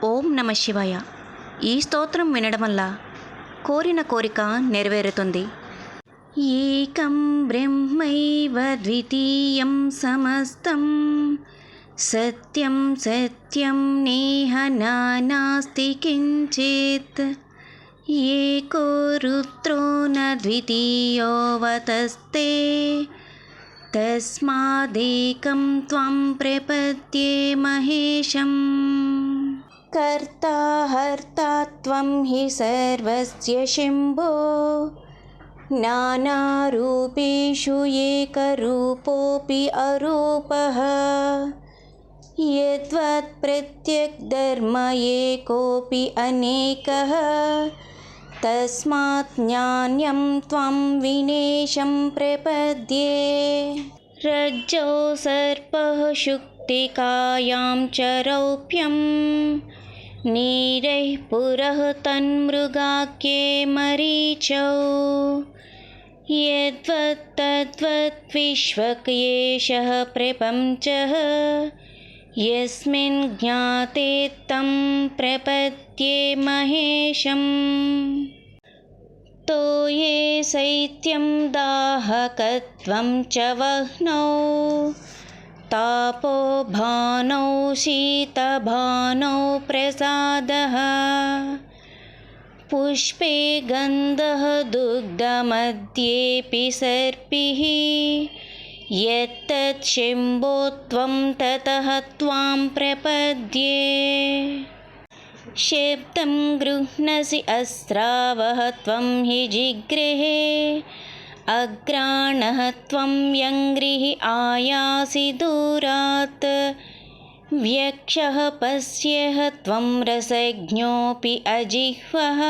ఓం నమ శివాయ. ఈ స్తోత్రం వినడం వల్ల కోరిన కోరిక నెరవేరుతుంది. ఏకం బ్రహ్మైవ ద్వితీయం సమస్తం సత్యం సత్యం నేహ నానాస్తి కించిత్ ఏకో రుద్రో న ద్వితీయోవతస్తే తస్మాదేకం త్వం ప్రపద్యే మహేశం. కర్తా హర్తా త్వం హి సర్వస్య శంభో నానారూపేషు ఏకరూపోऽపి అరూపః యద్వత్ ప్రత్యగ్ధర్మ ఏకోऽపి అనేకः తస్మాత్ జ్ఞాన్యం త్వం వినేశం ప్రపద్యే. రజ్జౌ సర్పః శుక్తికాయాం చ రౌప్యం నీరైః పురః తన్మృగాఖ్యే మరీచౌ యద్వత్ తద్వత్ విశ్వక్యేషః ప్రపంచః యస్మిన్ జ్ఞాతే తం ప్రపద్యే మహేశం. తోయే శైత్యం దాహకత్వం చ వహ్నౌ తాపో భానౌ శీతభానౌ ప్రసాదః పుష్పే గంధః దుగ్ధమధ్యేऽపి సర్పిః యత్తత్ శంభో త్వం తతః త్వాం ప్రపద్యే. శబ్దం గృహ్ణసి అస్రావః త్వం హి జిగ్రహే అగ్రాణః త్వం యంగ్రిః ఆయాసి దూరాత్ వ్యక్షః పశ్యః త్వం రసజ్ఞోऽపి అజిహ్వః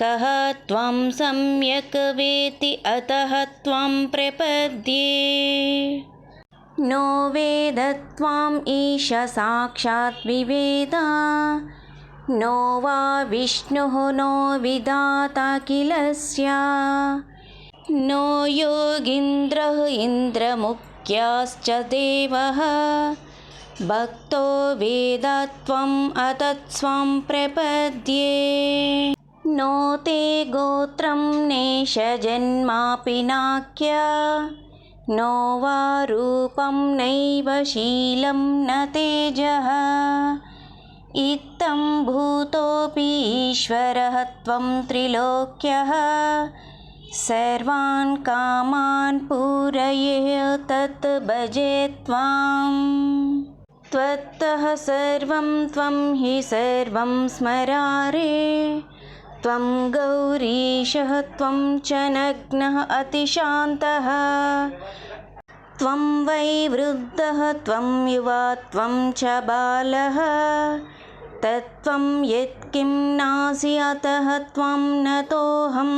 కః త్వం సమ్యక్ వేత్తి అతః త్వం ప్రపద్యే. నో వేద త్వాం ఈశ సాక్షాత్ వివేద నో వా విష్ణుః నో విధాతా కిలస్య నో యోగీంద్రః ఇంద్రముఖ్యాశ్చ దేవః భక్తో వేద త్వం అతత్స్వం ప్రపద్యే. నో తే గోత్రం నేష జన్మాపి నాఖ్య నో వా రూపం నైవ శీలం న తేజః ఇత్థం భూతోऽపి ఈశ్వరః త్వం త్రిలోక్యః సర్వాన్ కామాన్ పూరయేః తత్ భజే త్వాం. త్వత్తః సర్వం త్వం హి సర్వం స్మరారే త్వం గౌరీశः త్వం చ నగ్నः అతిశాంతः త్వం వై వృద్ధः త్వం యువా త్వం చ బాలः తత్త్వం యత్కిం నాసి అతః త్వం నతోऽహం.